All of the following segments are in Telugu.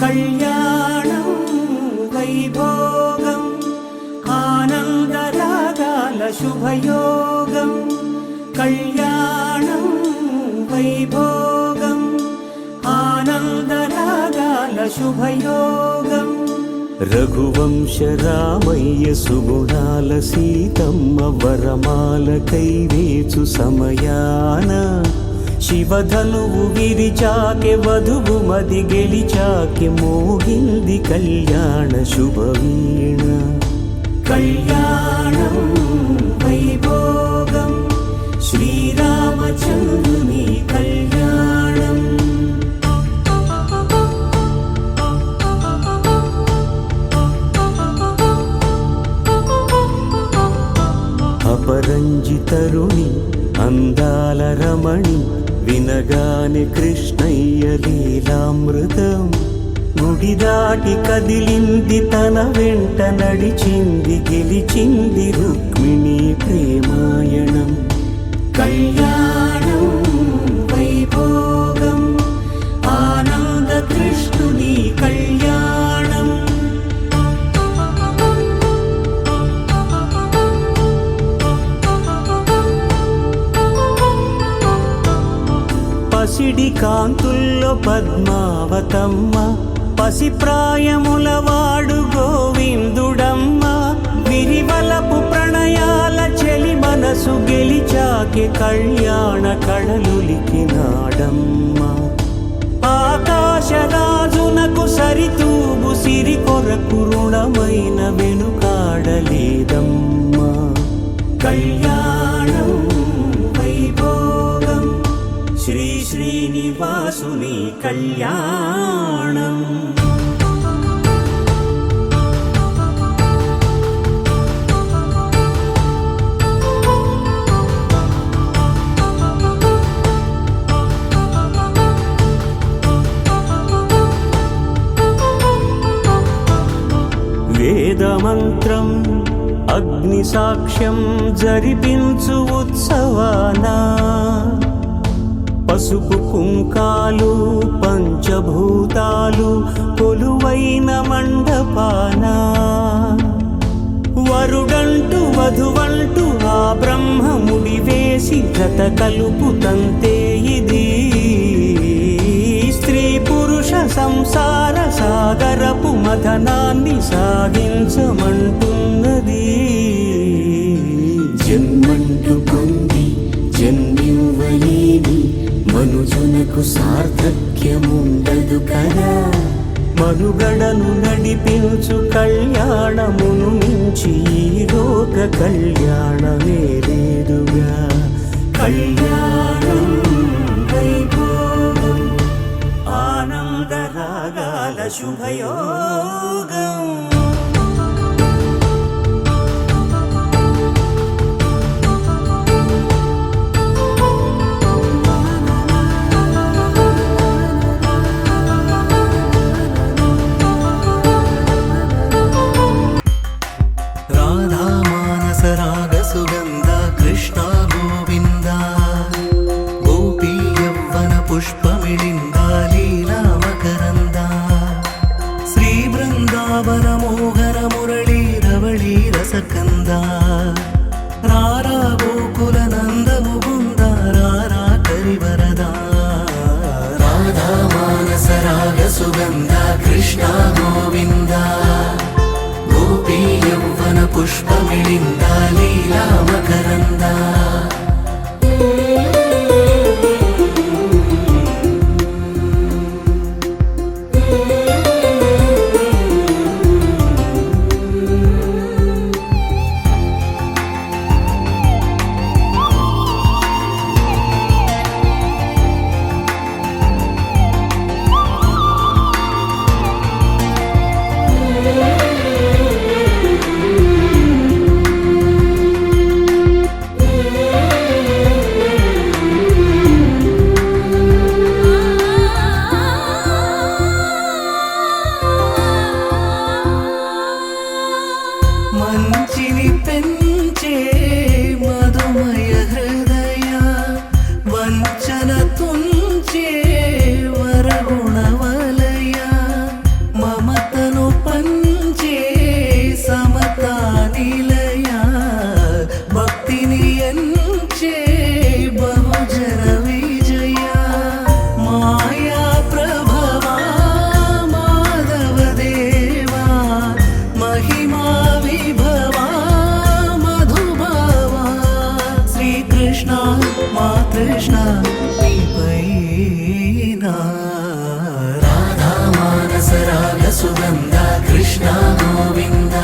కళ్యాణం వైభోగం ఆనందరాగాల శుభయోగం కళ్యాణం వైభోగం ఆనందరాగాల శుభయోగం రఘువంశ రామయ్య సుగుణాల సీతమ్మ వరమాల కైవేచు సమయాన శివధనువు విరిచాకె వధువు మది గెలిచాకె మోగింది కళ్యాణ శుభవీణ కళ్యాణం వైభోగం శ్రీరామచంద్రుని కళ్యాణం అపరంజి తరుణి అందాల రమణి వినగానే కృష్ణయ్య లీలామృతం గుడి దాటి కదిలింది తన వెంట నడిచింది గెలిచింది రుక్మిణి ప్రేమాయణం కళ్యాణం వైభోగం ఆనంద కృష్ణుని కళ్యాణం పసిడి కాంతుల్లో పద్మావతమ్మ పసిప్రాయముల వాడు గోవిందుడమ్మ విరివలపు ప్రణయాల చెలి మనసు గెలిచాకె కళ్యాణ కళలులికినాడమ్మ ఆకాశరాజునకు సరితూగు సిరి కొరకు రుణమైన వెనుకాడలేదమ్మ కళ్యాణం వైభోగం శ్రీ శ్రీనివాసుని కళ్యాణం వేదమంత్రం అగ్ని సాక్ష్యం జరిపించు ఉత్సవానా పసుపు కుంకాలు పంచభూతాలు కొలువైన మండపాన వరుడంటూ వధువంటూ ఆ బ్రహ్మముడి వేసి జత కలుపుతంతే ఇది స్త్రీ పురుష సంసార సాగరపు మథనాన్ని సాగించమంటున్నది జన్మంటూ పొంది జన్మివ్వలేని మనుజునకు సార్థక్యముండదు కదా మనుగడను నడిపించు కళ్యాణమును మించి ఈ లోక కళ్యాణమే లేదుగా కళ్యాణం వైభోగం ఆనందరాగాల శుభయోగం సుగంధ కృష్ణ గోవింద గోపీ యవ్వన పుష్పమిళింద లీలా మకరంద శ్రీ బృందావనమో మానసరాగ సుగంధ కృష్ణ గోవింద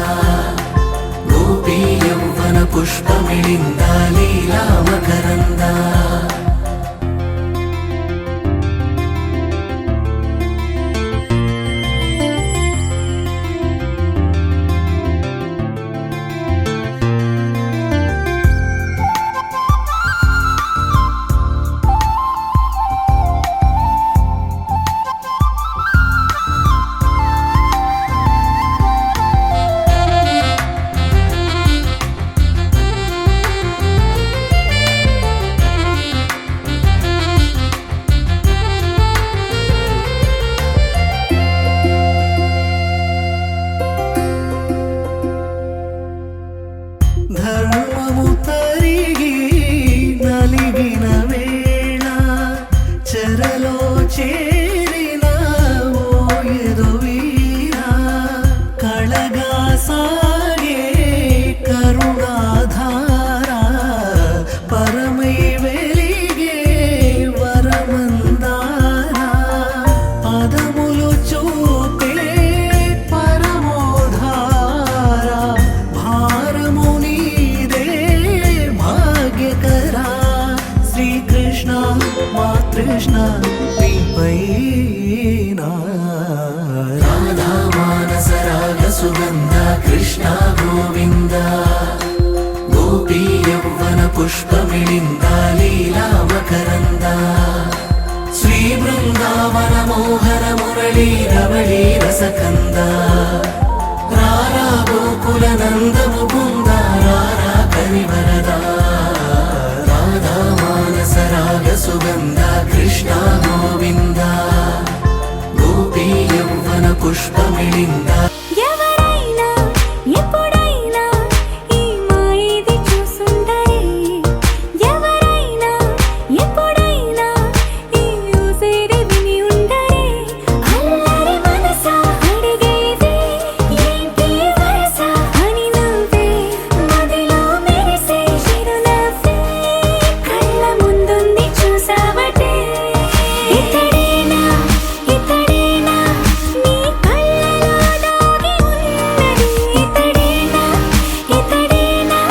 గోపీ యౌవన పుష్పమిళింద లీలా మకరంద ధర్మము తరిగి నలిగిన వేళ చెరలో చేరిన ఓయదు వీరా కళగా సాగే కరుణాధార పరమై వెలిగే వరమందార పదములు చూపే పరమోధార భారము నీదే భాగ్యకరా శ్రీకృష్ణ మా కృష్ణ నీపైనా రాధా మానసరాగ సుగంధ కృష్ణ గోవింద గోపీ యౌవన పుష్పమిళింద లీలా మకరంద శ్రీ బృందావన మోహన మురళీ రవళీ రసకంద రారా గోకుల నందము బృంద రారా కరివరదా రాధా మానసరాగ సుగంధ కృష్ణ గోవింద గోపీ యౌవన పుష్పమిళింద ఎవరైనా ఎప్పుడైనా ఈ మాయది చూసుండరే ఎవరైనా ఎప్పుడైనా ఈ ఊసేది విని ఉండరే అల్లరి మనసా అడిగేది ఏంటి వరస అని నవ్వే మదిలో మెరిసే చిరునవ్వే కళ్ళ ముందుంది చూసావటే ఇతడేనా ఇతడేనా నీ కళ్ళలో దాగి ఉన్నది ఇతడేనా ఇతడేనా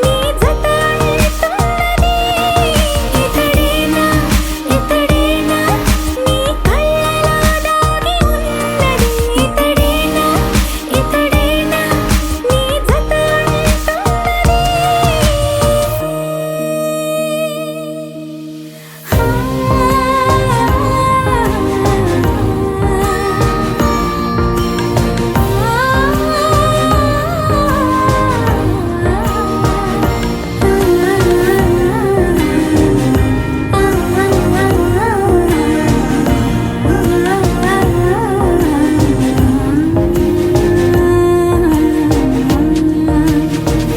నీ జత అంటున్నది ఇతడేనా ఇతడేనా నీ కళ్ళలో దాగి ఉన్నది ఇతడేనా ఇతడేనా నీ జత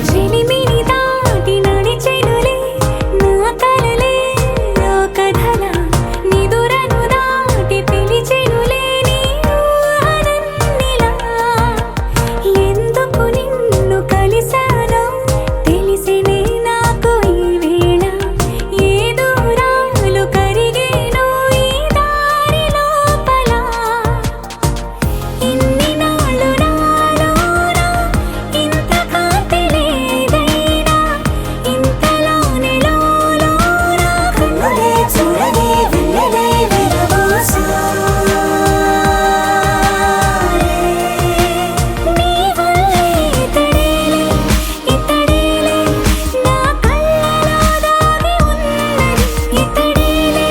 చెలిమిని దాటి నడిచెనులే నా కలలే ఓ కథలా నిదురను దాటి పిలిచెనులే నీ ఊహలన్నిలా ఎందుకు నిన్ను కలిసానో తెలిసినే నాకు ఈ వేళ ఏ దూరాలు కరిగేనో ఈ దారి లోపల ఇన్ని నాళ్ళు నాలోనా ఇంత కాంతి లేదైనా ఇంతలోనే లోలోనా కన్నులే చూడలే వెన్నెలే విరబోసారే నీ వల్లే ఇతడేలే ఇతడేలే నా కళ్ళలో దాగి ఉన్నది ఇతడేలే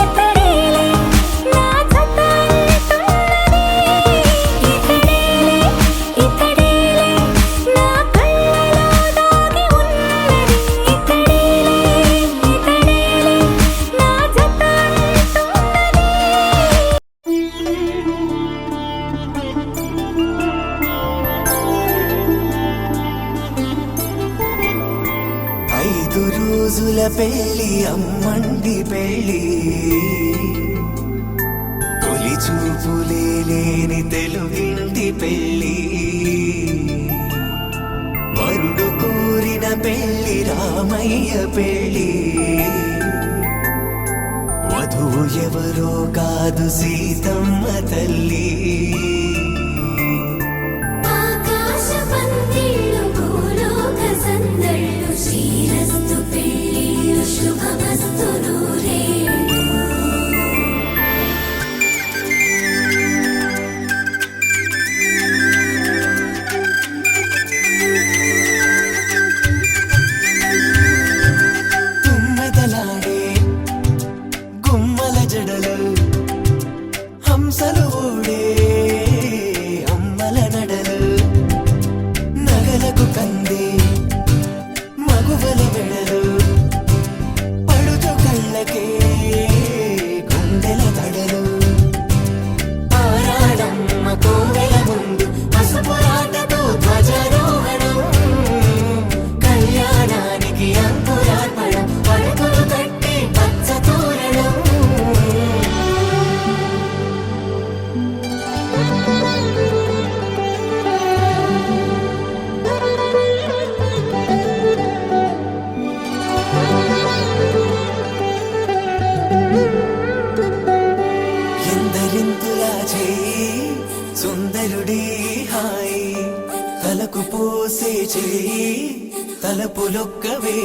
ఇతడేలే నా జత అంటున్నది ఇతడేలే ఇతడేలే నా కళ్ళలో దాగి ఉన్నది ఇతడేలే ఇతడేలే నా జత ఐదు రోజుల పెళ్లి అమ్మండి పెళ్లి తొలి చూపులే లేని తెలుగింటి పెళ్లి వరుడు కోరిన పెళ్లి రామయ్య పెళ్లి వధువు వధువు ఎవరో కాదు సీతమ్మ తల్లి. ఆకాశ పందిళ్ళు భూలోక సందళ్ళు శ్రీరస్తు పెళ్ళిళ్ళు శుభమస్తు నూరేళ్ళు. తుమ్మెదలాడే గుమ్మల జడలు హంసలు ఊడే అమ్మల నడలు నగలకు కంది మగువల మెడలు పడుచు కళ్ళకే గుండెల తడలు ఆరాడమ్మ కోవెల ముందు పసుపు రాతతో ధ్వజారోహణం కళ్యాణానికి అంకురార్పణం పడకలు కట్టి పచ్చ తోరణం. ఎందరింతులా చేయి సుందరుడి హాయి తలకు పోసే చేయి తలపులొక్కవే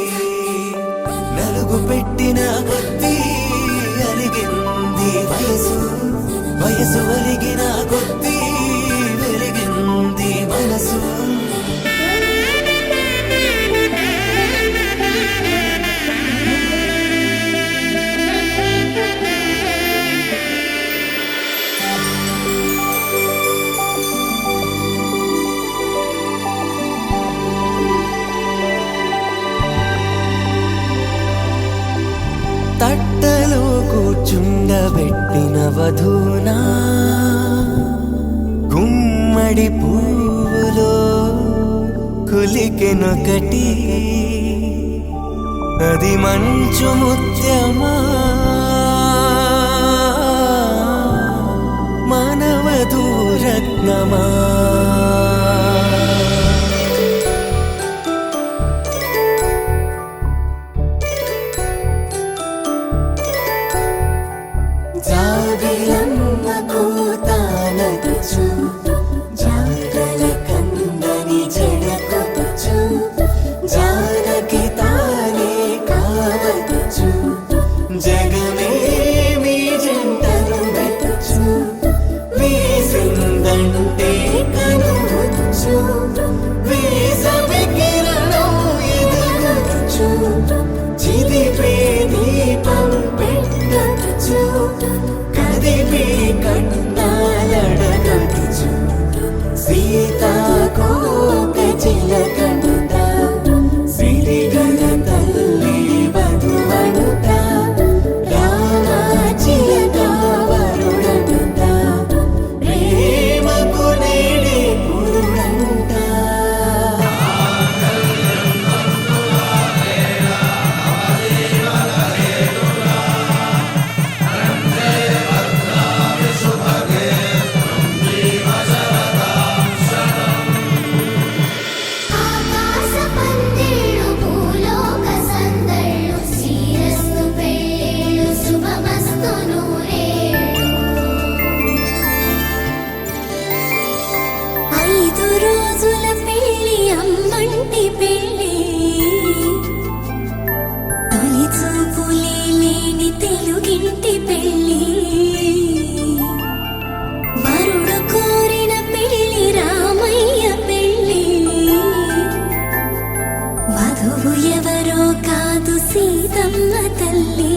నలుగు పెట్టిన కొద్దీ అలిగింది వయసు వయసు ఒలిగిన కొద్దీ వెలిగింది మనసు. తట్టలో కూర్చుండబెట్టిన వధూనా గుమ్మడి పువ్వులో కులికెనొకటి అది మంచు ముత్యమా మానవధూ రత్నమా. జాబిలమ్మ కూతానదుచు జాడల కందని జడకొచ్చు జానకి తానే కావదుచు జగమే మీ జంటను వెతుచు వీసిందంటే కనువచ్చు వీసవి కిరణం ఎదుగుచు చిదిపే దీపం పెట్టచ్చు కదిపి కన్నాలడగచ్చు సీతాకోక చిలకనుట సిరిగల తల్లి వధువనుట రామ చిలక వరుడనుట ప్రేమకు నేడే పురుడంట. ఆకాశ పందిళ్ళు భూలోక సందళ్ళు శ్రీరస్తు పెళ్ళిళ్ళు శుభమస్తు నూరేళ్ళు. 5 రోజుల పెళ్ళి అమ్మంటి పెళ్ళి తొలి చూపులే లేని తెలుగింటి పెళ్ళి వరుడు కోరిన పెళ్ళి రామయ్య పెళ్ళి వధువు ఎవరో కాదు సీతమ్మ తల్లి.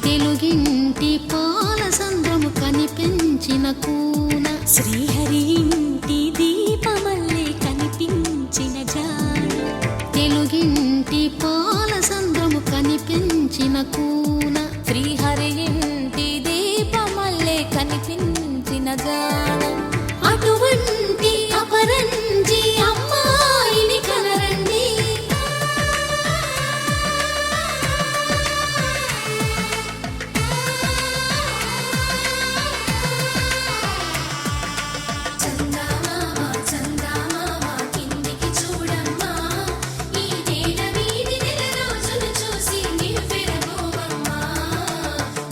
తెలుగింటి పాల సంద్రము కనిపించిన కూన శ్రీహరి ఇంటి దీపమల్లే కనిపించిన జాడ తెలుగింటి పాల సంద్రము కనిపించిన కూన శ్రీహరి ఇంటి దీపమల్లే కనిపించిన జాడ అటువంటి అపరంజి అమ్మాయిని కనరండి చందమామ చందమామ కిందికి చూడమ్మా ఈ నేల వీధి నెల రోజులు చూసి నివ్వెరబోవమ్మా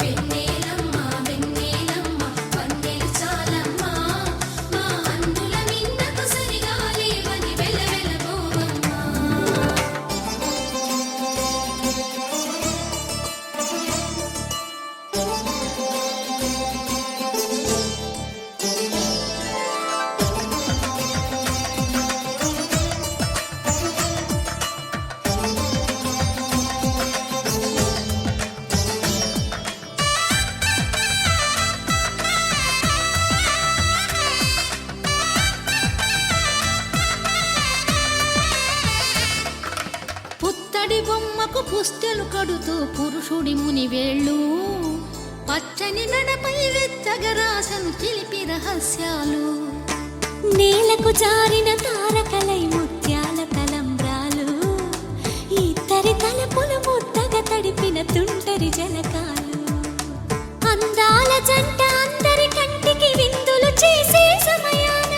వెన్నెలమ్మ వెన్నెలమ్మ వన్నెలు చాలమ్మా మా అందుల మిన్నకు సరిగా లేవని వెలవెలబోవమ్మా పుత్తడి బొమ్మకు పుస్తెలు కడుతూ పురుషుడి ముని వేళ్ళు పచ్చని నడపై వెచ్చగరాసను చిలిపి రహస్యాలు నేలకు జారిన తారకలై ముత్యాల తలంబ్రాలు ఇద్దరి తలపులు ముద్దగా తడిపిన తుంటరి జలకాలు అందాల జంట అందరి కంటికి విందులు చేసే సమయాన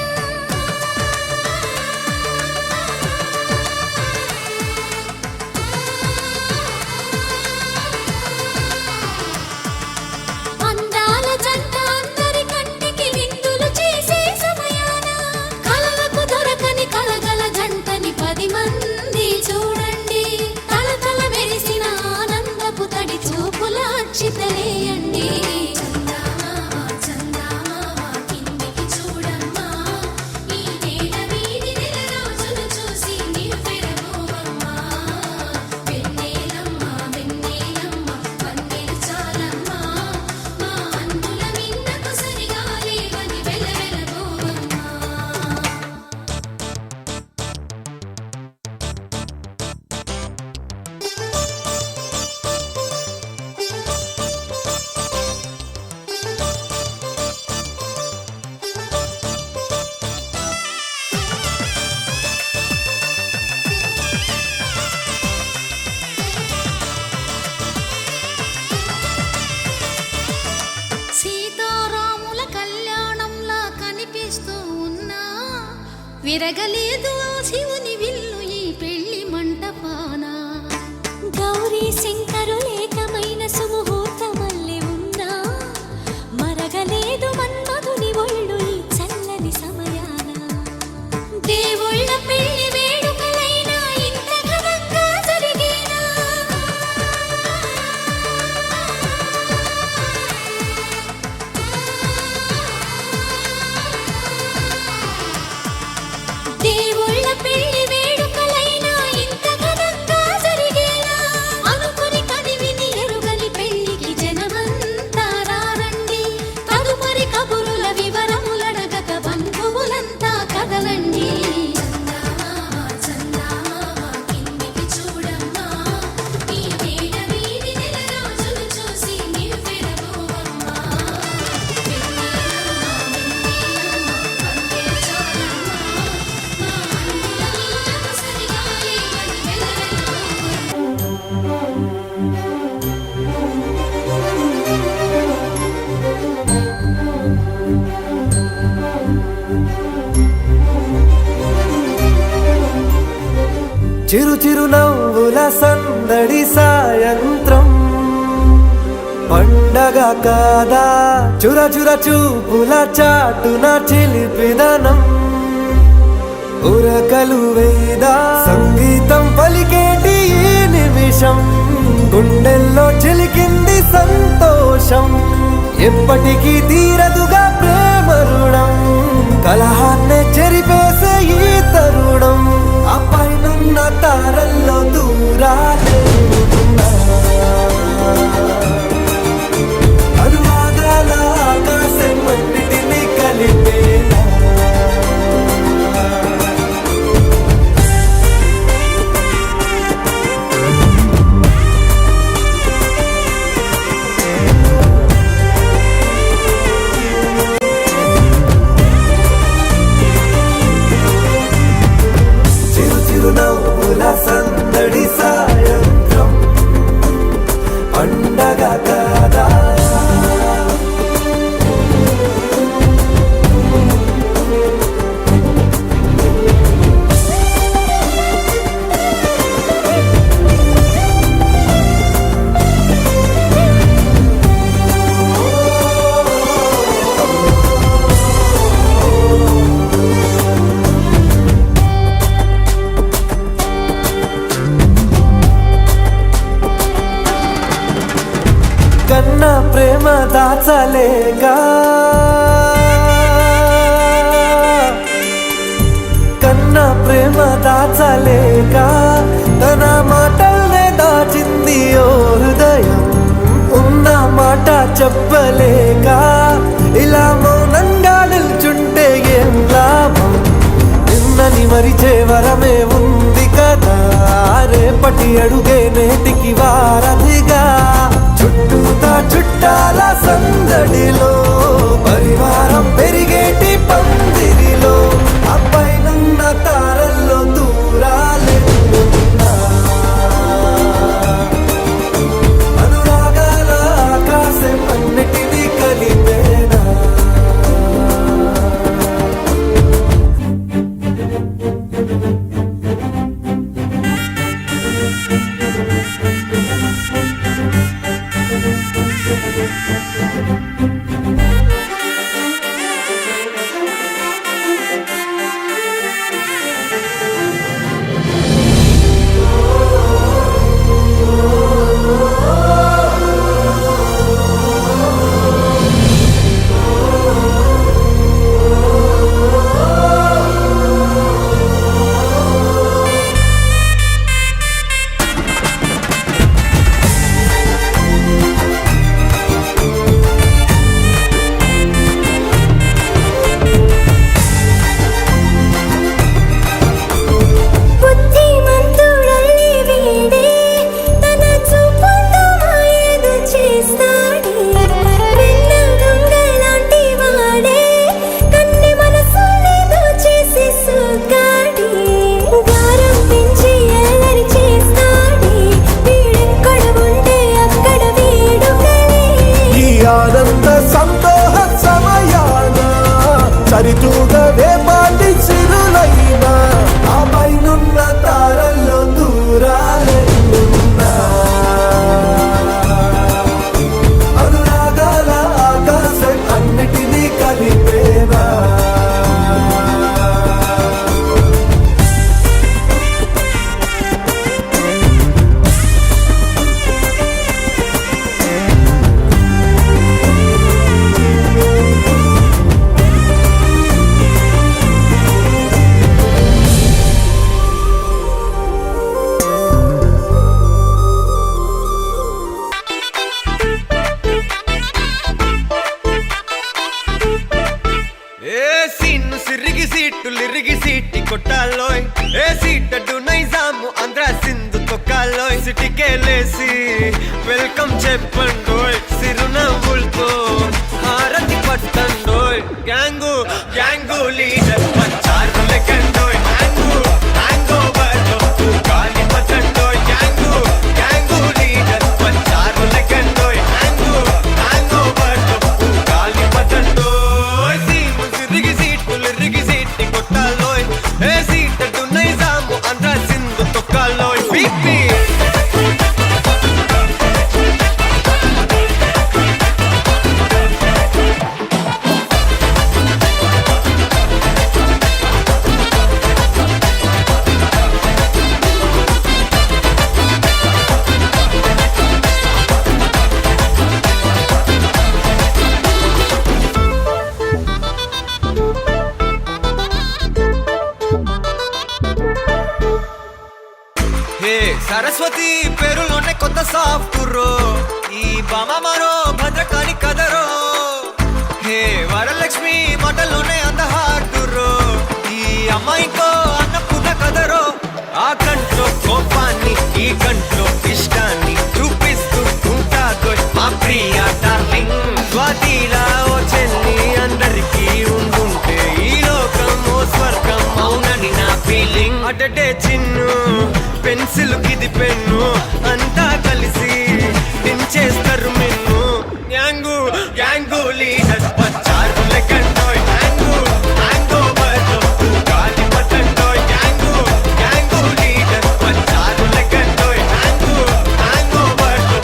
అందాల జంట అందరి కంటికి విందులు చేసే సమయాన కలలకు దొరకని కలగల జంటని 10 మంది చూడండి తలతల మెరిసిన ఆనందపు తడి చూపుల అచ్చితలేయండి చందమామ చందమామ కిందికి చూడమ్మా ఈ నేల వీధి నెల రోజులు చూసి నివ్వెరబోవమ్మా వెన్నెలమ్మ వెన్నెలమ్మ వన్నెలు చాలమ్మా మా అందుల మిన్నకు సరిగా లేవని వెలవెలబోవమ్మా సీతారాముల కళ్యాణంలా కనిపిస్తూ ఉన్నా విరగలేదు ఆ శివుని విల్లు ఈ పెళ్లి మంటపాన గౌరీ శంకరులేకమైన సుముహూర్తమల్లె ఉన్నా మరగలేదు మన్మధుని ఒళ్ళు ఈ చల్లని సమయాన దేవుళ్ళ పెళ్లి వేడుకలైనా ఇంత ఘనంగా జరిగేనా దేవుళ్ళ పెళ్లి వేడుకలైనా ఇంత ఘనంగా జరిగేనా అనుకుని కదివిని ఎరుగని పెళ్లికి జనమంతా రారండి తదుపరి కబురుల వివరములడగక బంధువులంతా కదలండి చందమామ చందమామ కిందికి చూడమ్మా ఈ నేల వీధి నెల రోజులు చూసి నివ్వెరబోవమ్మా వెన్నెలమ్మ వెన్నెలమ్మ వన్నెలు చాలమ్మా మా అందుల మిన్నకు సరిగా లేవని వెలవెలబోవమ్మా చిరు చిరు నవ్వుల సందడి సాయంత్రం పండగ కాదా చుర చుర చూపుల చాటున చిలిపిదనం ఉరకలు వేదా సంగీతం పలికేటి ఈ నిమిషం గుండెల్లో చిలికింది సంతోషం ఎప్పటికీ తీరదుగా ప్రేమ రుణం కలహాన్నే చెరిపేసే ఈ తరుణం ఆ పైనున్న తారల్లో దూరాలే ఉన్నా. కన్నా ప్రేమ దాచలేక కన్నా ప్రేమ దాచలేక తన మాటల్నే దాచింది ఓ హృదయం ఉన్న మాట చెప్పలేక ఇలా మౌనంగా నిల్చుంటే ఏం లాభం నిన్నని మరిచే వరమే ఉంది కదా రేపటి అడుగే నేటికి వారధిగా చుట్టూతా చుట్టాల సందడిలో పరివారం పెరిగేటి పందిరిలో అబ్బాయినున్న తారల్లో దూరాలెన్నున్నా అనురాగాల ఆకాశం అన్నిటినీ కలిపేనా బుద్ధిమంతుడల్లి వీడే తన చూపుతో మాయలు చేస్తాడే వెన్న దొంగలాంటి వాడే కన్ని మనసులేదో చేసి సుగాడే గారం పెంచి అల్లరి చేస్తాడే వీడెక్కడ ఉంటే అక్కడ వేడుకలే ఈ ఆనంద సంతోష సమయాన సరితూగవే పాటి సిరులైనా ఆ పైనున్న తారల్లో దూరాలెన్నున్నా అనురాగాల ఆకాశం అన్నిటినీ కలిపేనా ఏ సీన్ను సిరిగి సీటులిరిగి సీటి కొట్టాలోయ్ ఏ సీటడు నైజాము ఆంధ్ర సింధు తొక్కాలోయ్ సిటికేలేసి వెల్కమ్ చెప్పండోయ్ సిరునవ్వులతో హారతి పట్టండోయ్ గ్యాంగు గ్యాంగు లీడర్ పంచారు లెక్కండోయ్ హ్యాంగు హ్యాంగ్ ఓవర్లో గాలి పట్టండోయ్ గ్యాంగు గ్యాంగు లీడర్ పంచారు లెక్కండోయ్ హ్యాంగు హ్యాంగ్ ఓవర్లో గాలి పట్టండోయ్ సీము సిరిగి సీటులిరిగి సీటి కొట్టాలోయ్ ఏ సీటడు నైజాము ఆంధ్ర సింధు తొక్కాలోయ్ బీపీ హే సరస్వతి పేరులోనే కొత్త సాఫ్ట్రో ఈ బామ మరో భద్రకాళి కదరో హే వరలక్ష్మి మాటల్లోనే అందహార్దురో ఈ అమ్మాయితో అన్నపూర్ణ కదరో ఆ కంట్లో కోపాన్ని ఈ కంట్లో ఇష్టాన్ని చూపిస్తూ ఉంటాదో మా ప్రియ డార్లింగ్ స్వాతిలా ఓ చెల్లి అందరికీ ఉండుంటే ఈ లోకం ఓ స్వర్గం అవునని నా ఫీలింగ్ అటటే చిన్ను పెన్సిల్ కిది పెన్ను అంతా కలిసి దించేస్తారు మెన్ను గ్యాంగు గ్యాంగు లీడర్ పచ్చారు లెక్కండోయ్ హ్యాంగు హ్యాంగ్ ఓవర్లో గాలి పట్టండోయ్ గ్యాంగు గ్యాంగు లీడర్ పచ్చారు లెక్కండోయ్ హ్యాంగు హ్యాంగ్ ఓవర్లో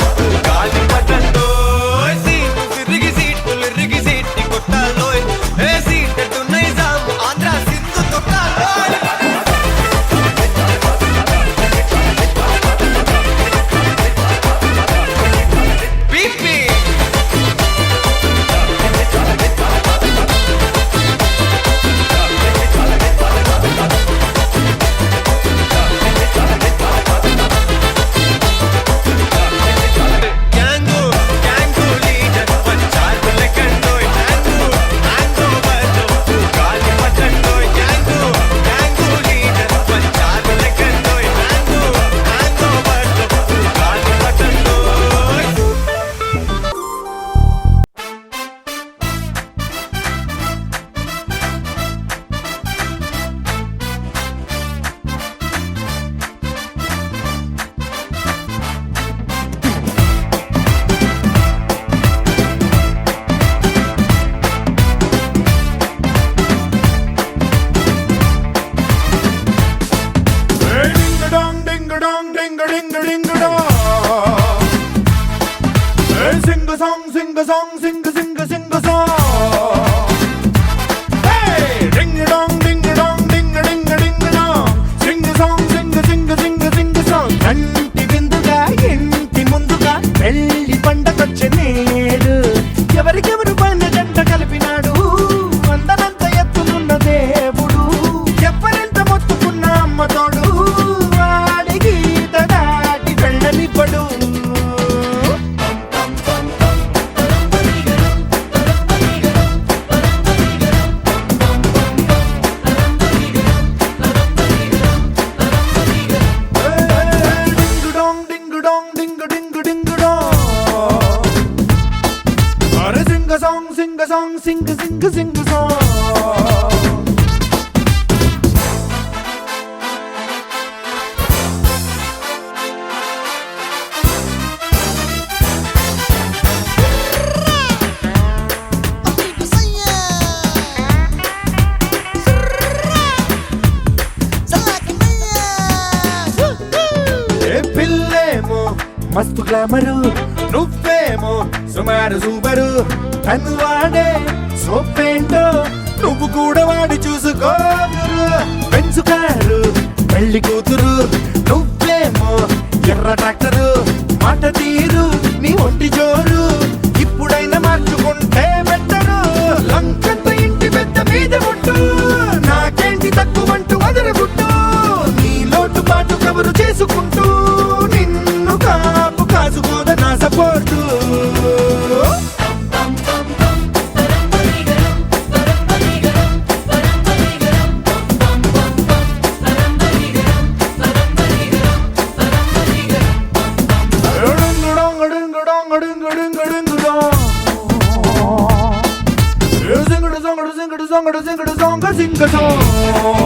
గాలి పట్టండోయ్ సీము సిరిగి సీటులిరిగి సీటి కొట్టాలోయ్ ఏ సీటడు నైజాము ఆంధ్ర సింధు తొక్కాలోయ్ ding ding dong. Hey, sing a song, sing a song, sing a sing a sing a song. Hey, ding a dong, ding a dong, ding a ding a ding a dong. Sing a song, sing a sing a sing a sing a song. కంటి విందుగా ఇంటి ముందుగా పెళ్లి పండగొచ్చే నేడు ఎవరికెవరు పైన జంట కలిపినాడు అందనంత ఎత్తునున్న దేవుడు ఎవరెంత మొత్తుకున్న అమ్మ తోడు వాడి గీత దాటి వెళ్ళనివ్వడు డింగు డోంగ్ డింగు డోంగ్ డింగు డింగు డింగు డోంగ్ అరే సింగ సాంగ్ సింగ సాంగ్ సింగ సింగ సింగ సాంగ్ ఏ పిల్లేమో మస్తు గ్లామరు నువ్వేమో సుమారు సూపరు తను వాడే సోపేంటో నువ్వు కూడా వాడి చూసుకోరు పెంచుకారు పెళ్లి కూతురు నువ్వేమో ఎర్ర ట్రాక్టరు మాట తీరు నీ ఒంటి జోరు ఇప్పుడైనా మార్చుకుంటే బెట్టరు లంకంత ఇంటి పెద్ద మీద ముట్టు నాకేంటి తక్కువంటూ వదరగుట్టు నీ లోటు పాటు కబురు చేసుకుంటూ నిన్ను కాపు కాసుకోద నా సపోర్టు sing a song.